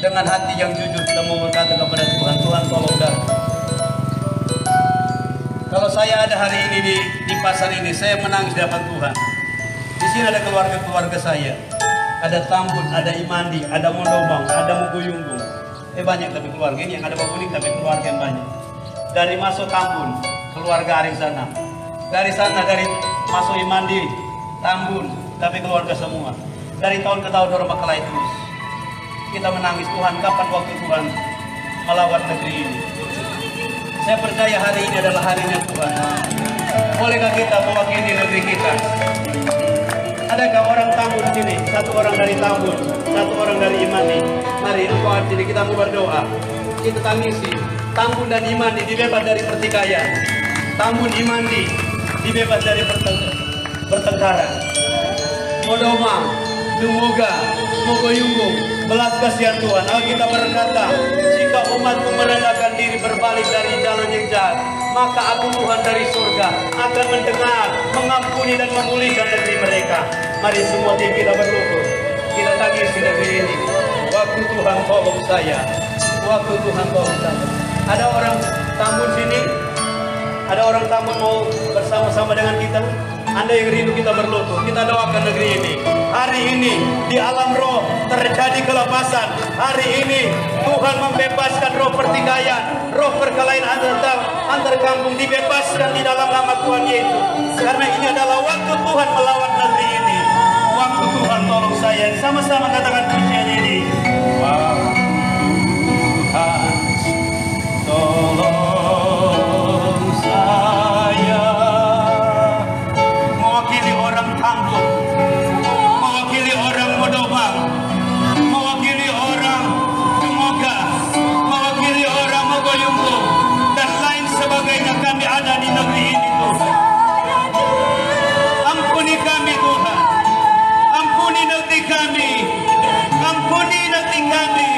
Speaker 3: dengan hati yang jujur kita mau berkata kepada Tuhan, Tuhan tolong datang. Kalau saya ada hari ini di pasar ini, saya menangis di hadapan Tuhan. Di sini ada keluarga-keluarga saya, ada Tambun, ada Imandi, ada Mondobang, ada Muguyungbung. Banyak tapi keluarga ini yang ada Bakuning tapi keluarga yang banyak. Dari masuk Tambun, keluarga Arizana. Dari sana dari masuk Imandi, Tambun, tapi keluarga semua. Dari tahun ke tahun orang Makalai terus. Kita menangis, Tuhan kapan waktu Tuhan melawan negeri ini. Saya percaya hari ini adalah harinya Tuhan. Bolehkah kita mewakili negeri kita? Adakah orang Tambun sini? Satu orang dari Tambun, satu orang dari Imandi. Mari engkau di sini kita mau berdoa. Kita tangisi Tambun dan Imandi dibebas dari pertikaian. Tambun Imandi dibebas dari pertengkaran. Modomang, Dumoga, Mogoyungung, belas kasihan Tuhan. Alkitab berkata, jika umatku merendahkan diri berbalik dari jalan yang jahat, maka aku Tuhan dari surga akan mendengar, mengampuni dan memulihkan negeri mereka. Mari semua tim kita berlutut, kita tangisi negeri ini. Waktu Tuhan tolong saya, waktu Tuhan tolong saya. Ada orang Tambun sini, ada orang Tambun mau bersama-sama dengan kita. Anda yang rindu kita berlutut, kita doakan negeri ini. Hari ini di alam roh terjadi kelepasan. Hari ini Tuhan membebaskan roh pertikaian, roh perkelahian antar kampung dibebaskan di dalam nama Tuhan Yesus. Karena ini adalah waktu Tuhan melawan negeri ini. Waktu Tuhan tolong saya. Sama-sama katakan pujian ini. Waktu Tuhan tolong saya. Mewakili orang Tambun, mewakili orang Modobang, mewakili orang Dumoga, mewakili orang Mogoyungbung, dan lain sebagainya. Kami ada di negeri ini Tuhan. Ampuni kami Tuhan, ampuni negeri kami, ampuni negeri kami.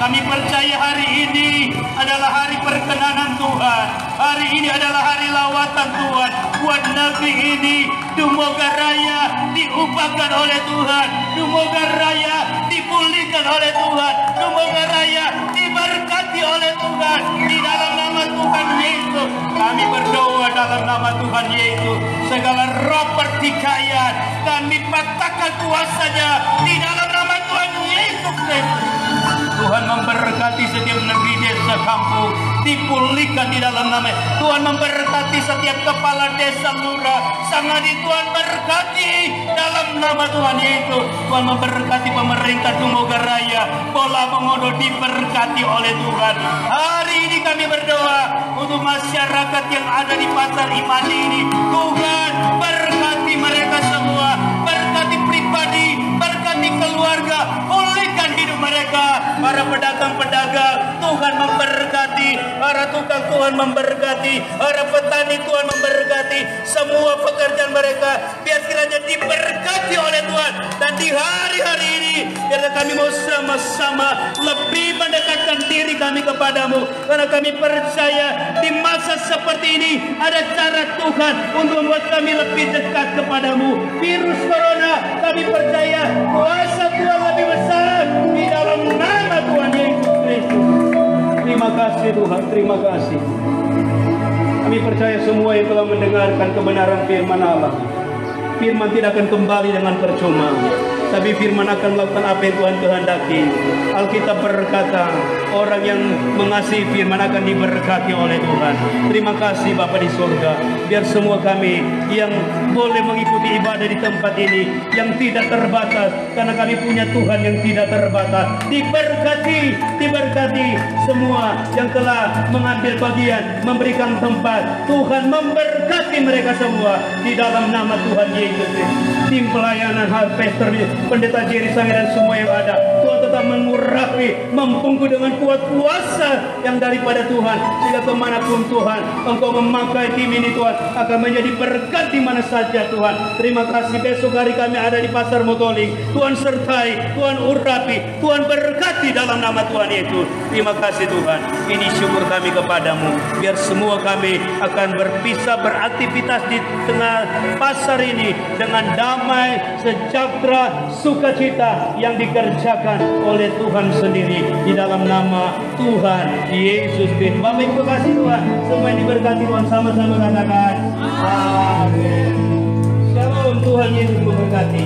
Speaker 3: Kami percaya hari ini adalah hari perkenanan Tuhan. Hari ini adalah hari lawatan Tuhan buat negeri ini. Semoga raya diubahkan oleh Tuhan. Semoga raya dipulihkan oleh Tuhan. Semoga raya diberkati oleh Tuhan. Di dalam nama Tuhan Yesus kami berdoa, dalam nama Tuhan Yesus segala roh pertikaian kami patahkan kuasanya di dalam nama Tuhan Yesus Kristus. Tuhan memberkati setiap negeri, desa, kampung dipulihkan di dalam nama Tuhan. Memberkati setiap kepala desa, lurah, sangadi, Tuhan berkati dalam nama Tuhan Yesus. Tuhan memberkati pemerintah Semoga Raya, Bola Mongodo diberkati oleh Tuhan. Hari ini kami berdoa untuk masyarakat yang ada di pasar Imandi ini. Tuhan berkati mereka semua, berkati pribadi, berkati keluarga, pulihkan hidup mereka. Para pedagang-pedagang Tuhan memberkati, para tukang Tuhan memberkati, para petani Tuhan memberkati, semua pekerjaan mereka biar kiranya diberkati oleh Tuhan. Dan di hari-hari ini biarlah kami mau sama-sama lebih mendekatkan diri kami kepadamu, karena kami percaya di masa seperti ini ada cara Tuhan untuk membuat kami lebih dekat kepadamu. Virus corona kami percaya kuasa Tuhan lebih besar di dalam nama Tuhan Yesus Kristus. Terima kasih Tuhan, terima kasih. Kami percaya semua yang telah mendengarkan kebenaran firman Allah, firman tidak akan kembali dengan percuma, tapi firman akan melakukan apa yang Tuhan kehendaki. Alkitab berkata, orang yang mengasihi firman akan diberkati oleh Tuhan. Terima kasih Bapa di surga. Biar semua kami yang boleh mengikuti ibadah di tempat ini yang tidak terbatas, karena kami punya Tuhan yang tidak terbatas. Diberkati semua yang telah mengambil bagian, memberikan tempat. Tuhan memberkati mereka semua di dalam nama Tuhan Yesus. Tim pelayanan Harvester, Pendeta Jerry Sange dan semua yang ada, Tuhan tetap mengurapi, membungkuk dengan kuat kuasa yang daripada Tuhan, sehingga kemanapun Tuhan Engkau memakai tim ini, Tuhan akan menjadi berkat di mana saja Tuhan. Terima kasih. Besok hari kami ada di Pasar Motoling, Tuhan sertai, Tuhan urapi, Tuhan berkati dalam nama Tuhan Yesus. Terima kasih Tuhan. Ini syukur kami kepadamu. Biar semua kami akan berpisah beraktivitas di tengah pasar ini dengan damai, sejahtera, sukacita yang dikerjakan oleh Tuhan sendiri di dalam nama Tuhan Yesus Kristus. Bapak Ibu kasih Tuhan, semua yang diberkati Tuhan, sama-sama katakan amin. Shalom, Tuhan Yesus memberkati.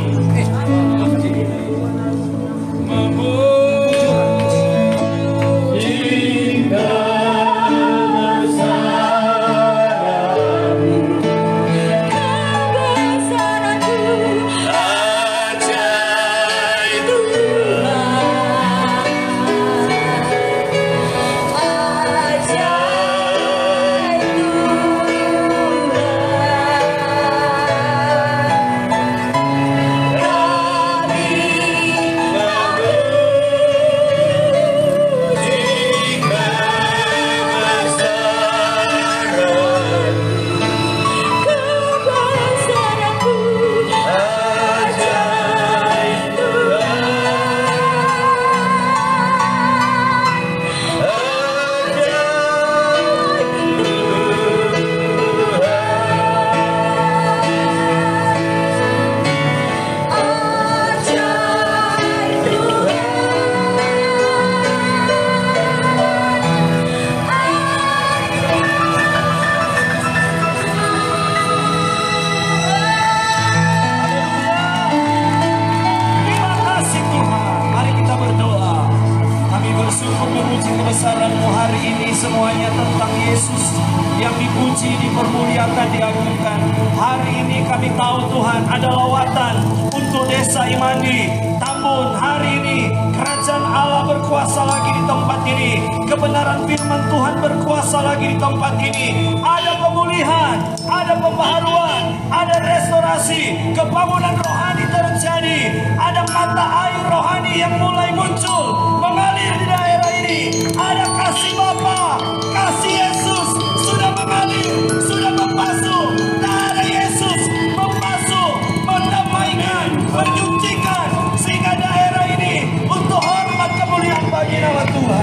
Speaker 3: Bagi nama Tuhan.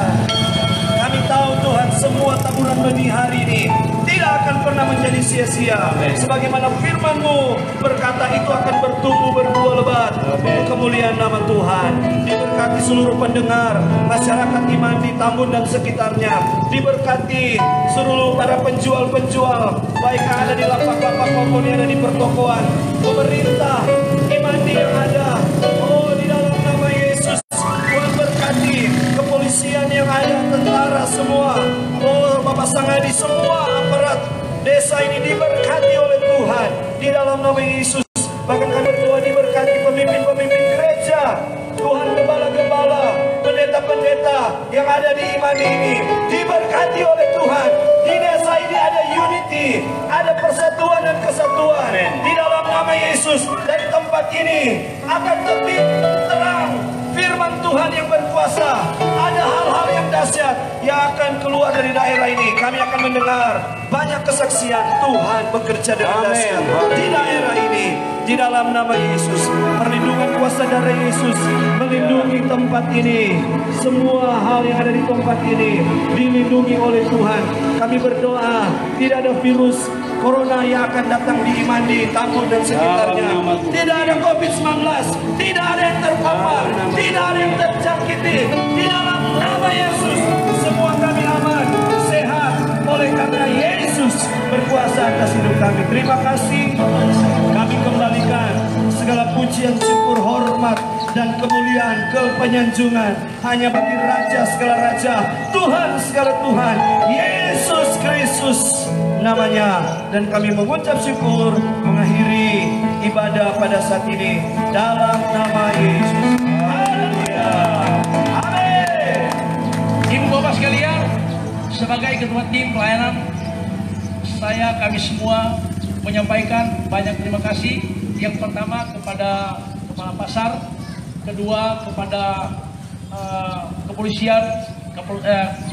Speaker 4: semua taburan benih hari ini tidak akan pernah menjadi sia-sia. Sebagaimana firman-Mu berkata itu akan bertumbuh berbuah lebat untuk kemuliaan nama Tuhan. Diberkati seluruh pendengar, masyarakat iman di Tambun dan sekitarnya. Diberkati seluruh para penjual-penjual, baik yang ada di lapak-lapak maupun yang ada di pertokoan. Pemerintah iman yang ada, oh di dalam nama Yesus, Tuhan berkati kepolisian yang ada, tentara semua, oh Bapak Sangadi, semua aparat desa ini diberkati oleh Tuhan di dalam nama Yesus. Bahkan kami berdoa diberkati pemimpin-pemimpin gereja, Tuhan, gembala-gembala, pendeta-pendeta yang ada di iman ini diberkati oleh Tuhan. Di desa ini ada unity, ada persatuan dan kesatuan. Di dalam nama Yesus, dari tempat ini akan lebih terang firman Tuhan yang berkuasa. Ada hal-hal yang dahsyat yang akan keluar dari daerah ini. Kami akan mendengar banyak kesaksian Tuhan bekerja dengan dahsyat di daerah ini. Di dalam nama Yesus, perlindungan kuasa darah Yesus melindungi tempat ini. Semua hal yang ada di tempat ini dilindungi oleh Tuhan. Kami berdoa tidak ada virus corona yang akan datang di iman di Tambun dan sekitarnya. Tidak ada COVID-19, tidak ada yang terpapar, tidak ada yang terjangkiti. Di dalam nama Yesus, semua kami aman, sehat oleh karena Yesus berkuasa atas hidup kami. Terima kasih. Kami kembalikan segala pujian, syukur, hormat dan kemuliaan, kepenyanjungan hanya bagi Raja segala Raja, Tuhan segala Tuhan, Yesus Kristus namanya. Dan kami mengucap syukur mengakhiri ibadah pada saat ini dalam nama Yesus. Haleluya. Amin.
Speaker 1: Ibu bapak sekalian, sebagai ketua tim pelayanan, kami semua menyampaikan banyak terima kasih. Yang pertama kepada kepala pasar, kedua kepada kepolisian,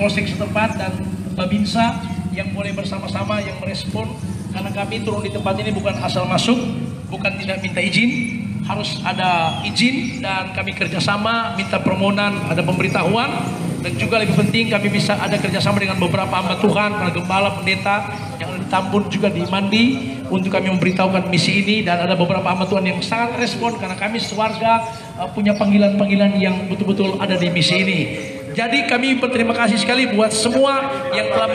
Speaker 1: polsek setempat dan Babinsa yang boleh bersama-sama yang merespon, karena kami turun di tempat ini bukan asal masuk, bukan tidak minta izin, harus ada izin dan kami kerjasama, minta permohonan, ada pemberitahuan. Dan juga lebih penting kami bisa ada kerjasama dengan beberapa hamba Tuhan, para gembala, pendeta yang ada di Tambun juga di Mandi untuk kami memberitahukan misi ini. Dan ada beberapa hamba Tuhan yang sangat respon karena kami sewarga punya panggilan-panggilan yang betul-betul ada di misi ini. Jadi kami berterima kasih sekali buat semua yang telah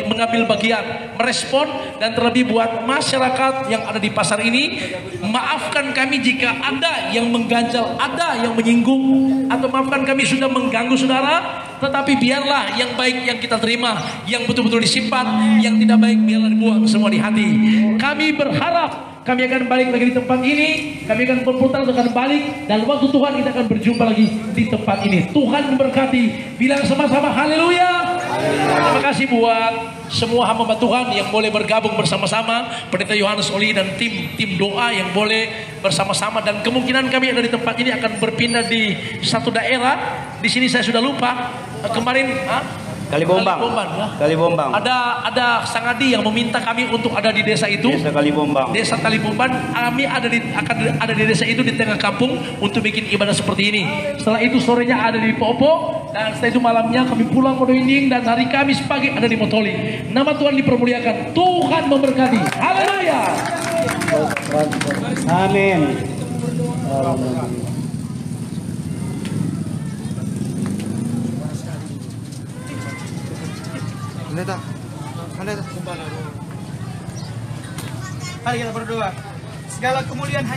Speaker 1: mengambil bagian, merespon, dan terlebih buat masyarakat yang ada di pasar ini. Maafkan kami jika ada yang mengganjal, ada yang menyinggung, atau maafkan kami sudah mengganggu saudara. Tetapi biarlah yang baik yang kita terima, yang betul-betul disimpan, yang tidak baik biarlah dibuang semua di hati. Kami berharap kami akan balik lagi di tempat ini, kami akan berputar akan balik, dan waktu Tuhan kita akan berjumpa lagi di tempat ini. Tuhan memberkati. Bilang sama-sama haleluya. Terima kasih buat semua hamba Tuhan yang boleh bergabung bersama-sama, Pendeta Yohanes Oli dan tim doa yang boleh bersama-sama. Dan kemungkinan kami ada di tempat ini akan berpindah di satu daerah. Di sini saya sudah lupa kemarin.
Speaker 3: Kalibombang.
Speaker 1: Ada Sangadi yang meminta kami untuk ada di desa itu.
Speaker 3: Desa Kalibombang.
Speaker 1: Desa Kalibombang. Kami akan ada di desa itu di tengah kampung untuk bikin ibadah seperti ini. Setelah itu sorenya ada di Popo, dan setelah itu malamnya kami pulang ke Doinding, dan hari Kamis pagi ada di Motoli. Nama Tuhan dipermuliakan. Tuhan memberkati. Haleluya.
Speaker 3: Amin.
Speaker 4: Mari kita berdoa. Segala kemuliaan